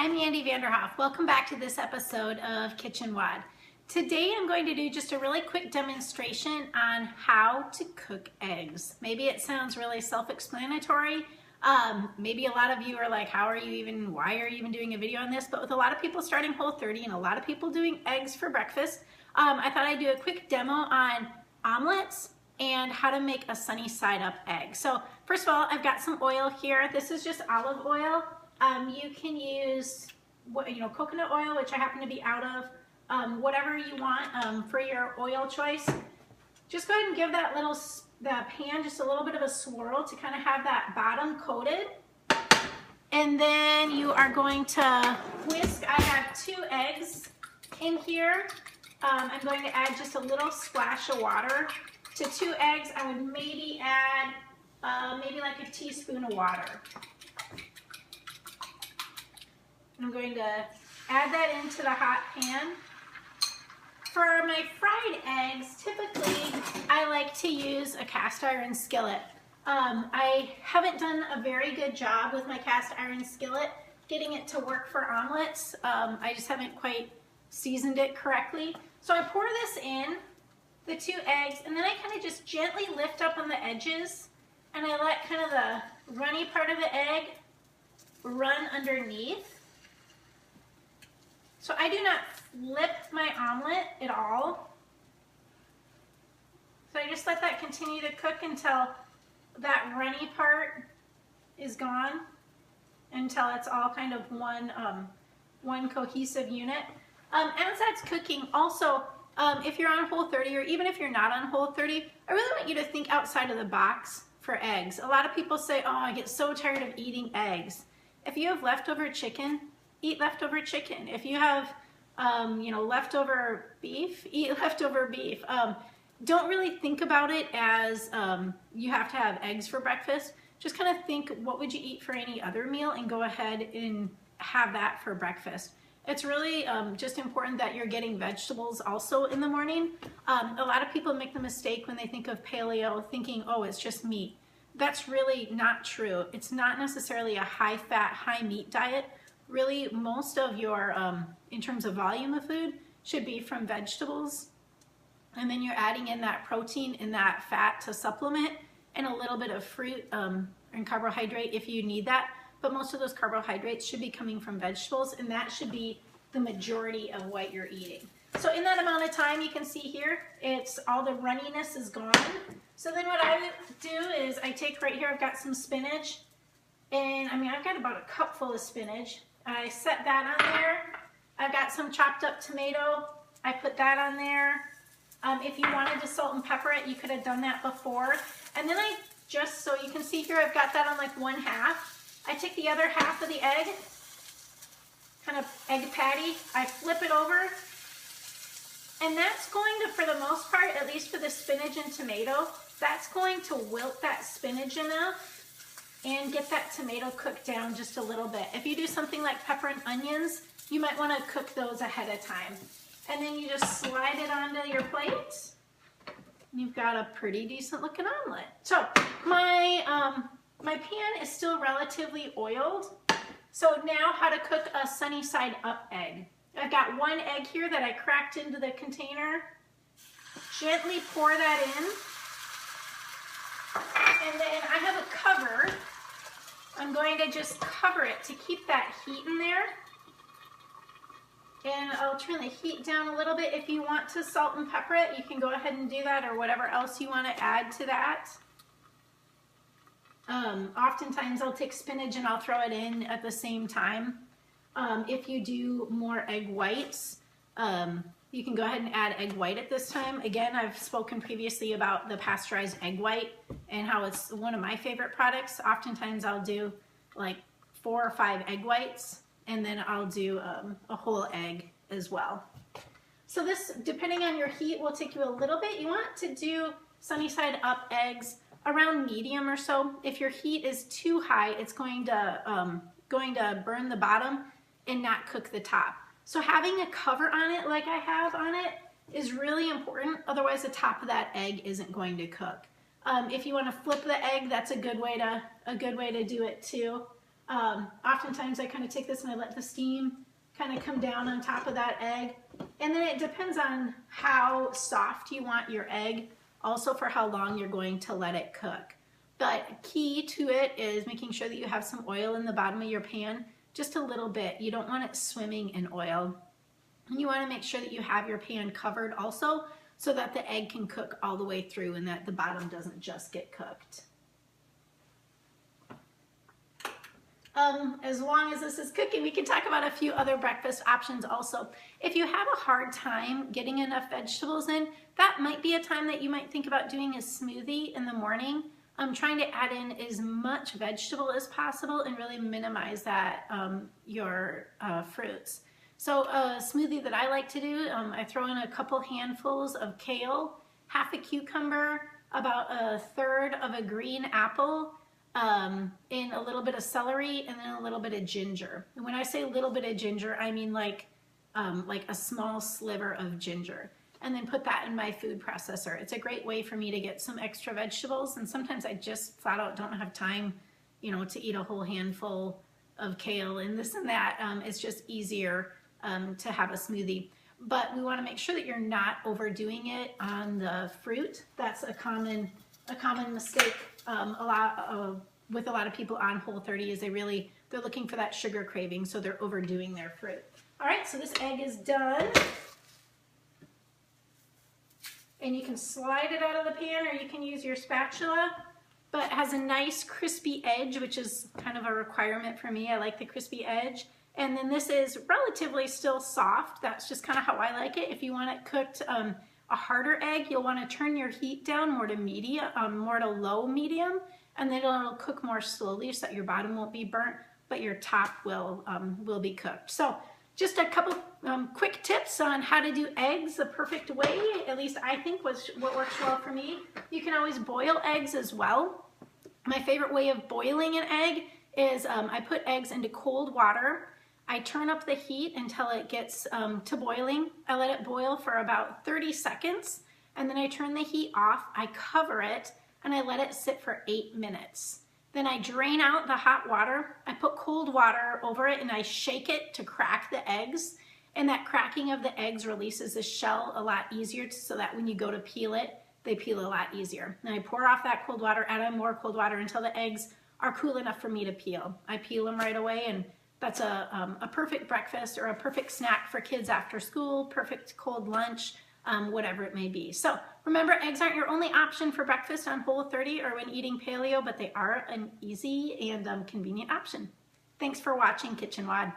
I'm Andy Vanderhoff. Welcome back to this episode of Kitchen WOD. Today I'm going to do just a really quick demonstration on how to cook eggs. Maybe it sounds really self-explanatory. Maybe a lot of you are like, why are you even doing a video on this? But with a lot of people starting Whole30 and a lot of people doing eggs for breakfast, I thought I'd do a quick demo on omelets and how to make a sunny side up egg. So first of all, I've got some oil here. This is just olive oil. You can use, coconut oil, which I happen to be out of, whatever you want for your oil choice. Just go ahead and give that pan just a little bit of a swirl to kind of have that bottom coated. And then you are going to whisk. I have 2 eggs in here. I'm going to add just a little splash of water. To 2 eggs, I would maybe add maybe like a teaspoon of water. I'm going to add that into the hot pan. For my fried eggs, typically I like to use a cast iron skillet. I haven't done a very good job with my cast iron skillet getting it to work for omelets. I just haven't quite seasoned it correctly. So I pour this in, the 2 eggs, and then I kind of just gently lift up on the edges, and I let kind of the runny part of the egg run underneath. So I do not flip my omelet at all. So I just let that continue to cook until that runny part is gone, until it's all kind of one cohesive unit. As that's cooking, also, if you're on Whole30 or even if you're not on Whole30, I really want you to think outside of the box for eggs. A lot of people say, oh, I get so tired of eating eggs. If you have leftover chicken, eat leftover chicken. If you have, leftover beef, eat leftover beef. Don't really think about it as you have to have eggs for breakfast. Just kind of think, what would you eat for any other meal, and go ahead and have that for breakfast. It's really just important that you're getting vegetables also in the morning. A lot of people make the mistake when they think of paleo thinking, oh, it's just meat. That's really not true. It's not necessarily a high-fat, high-meat diet. Really, most of your, in terms of volume of food, should be from vegetables. And then you're adding in that protein and that fat to supplement, and a little bit of fruit and carbohydrate if you need that. But most of those carbohydrates should be coming from vegetables, and that should be the majority of what you're eating. So in that amount of time, you can see here, it's all the runniness is gone. So then what I do is I take right here, I've got some spinach, and I've got about a cup full of spinach. I set that on there. I've got some chopped up tomato. I put that on there. If you wanted to salt and pepper it, you could have done that before. And then so you can see here, I've got that on like 1/2. I take the other half of the egg, kind of egg patty, I flip it over, and that's going to, for the most part, at least for the spinach and tomato, that's going to wilt that spinach enough and get that tomato cooked down just a little bit. If you do something like pepper and onions, you might want to cook those ahead of time. And then you just slide it onto your plate. You've got a pretty decent looking omelet. So my pan is still relatively oiled. So now how to cook a sunny side up egg. I've got 1 egg here that I cracked into the container. Gently pour that in. And then I have a cover. I'm going to just cover it to keep that heat in there. And I'll turn the heat down a little bit. If you want to salt and pepper it, you can go ahead and do that, or whatever else you want to add to that. Oftentimes I'll take spinach and I'll throw it in at the same time. If you do more egg whites, you can go ahead and add egg white at this time. Again, I've spoken previously about the pasteurized egg white and how it's one of my favorite products. Oftentimes I'll do like 4 or 5 egg whites, and then I'll do a whole egg as well. So this, depending on your heat, will take you a little bit. You want to do sunny side up eggs around medium or so. If your heat is too high, it's going to burn the bottom and not cook the top. So having a cover on it like I have on it is really important. Otherwise the top of that egg isn't going to cook. If you want to flip the egg, that's a good way to do it too. Oftentimes I kind of take this and I let the steam kind of come down on top of that egg. And then it depends on how soft you want your egg, also for how long you're going to let it cook. But key to it is making sure that you have some oil in the bottom of your pan, just a little bit. You don't want it swimming in oil. And you want to make sure that you have your pan covered also, so that the egg can cook all the way through and that the bottom doesn't just get cooked. As long as this is cooking, we can talk about a few other breakfast options also. If you have a hard time getting enough vegetables in, that might be a time that you might think about doing a smoothie in the morning. Trying to add in as much vegetable as possible and really minimize that, your fruits. So a smoothie that I like to do, I throw in a couple handfuls of kale, half a cucumber, about a third of a green apple, in a little bit of celery, and then a little bit of ginger. And when I say a little bit of ginger, I mean like a small sliver of ginger. And then put that in my food processor. It's a great way for me to get some extra vegetables, and sometimes I just flat out don't have time, you know, to eat a whole handful of kale and this and that. It's just easier to have a smoothie. But we want to make sure that you're not overdoing it on the fruit. That's a common mistake with a lot of people on Whole30 is they're looking for that sugar craving, so they're overdoing their fruit. All right, so this egg is done. And you can slide it out of the pan, or you can use your spatula, but it has a nice crispy edge, which is kind of a requirement for me. I like the crispy edge. And then this is relatively still soft. That's just kind of how I like it. If you want it cooked a harder egg, you'll want to turn your heat down more to medium, more to low medium, and then it'll cook more slowly so that your bottom won't be burnt, but your top will be cooked. So just a couple quick tips on how to do eggs the perfect way, at least I think was what works well for me. You can always boil eggs as well. My favorite way of boiling an egg is I put eggs into cold water. I turn up the heat until it gets to boiling. I let it boil for about 30 seconds, and then I turn the heat off, I cover it, and I let it sit for 8 minutes. Then I drain out the hot water, I put cold water over it, and I shake it to crack the eggs. And that cracking of the eggs releases the shell a lot easier, so that when you go to peel it, they peel a lot easier. And I pour off that cold water, add on more cold water until the eggs are cool enough for me to peel. I peel them right away, and that's a perfect breakfast or a perfect snack for kids after school, perfect cold lunch, whatever it may be. So remember, eggs aren't your only option for breakfast on Whole30 or when eating paleo, but they are an easy and convenient option. Thanks for watching Kitchen WOD.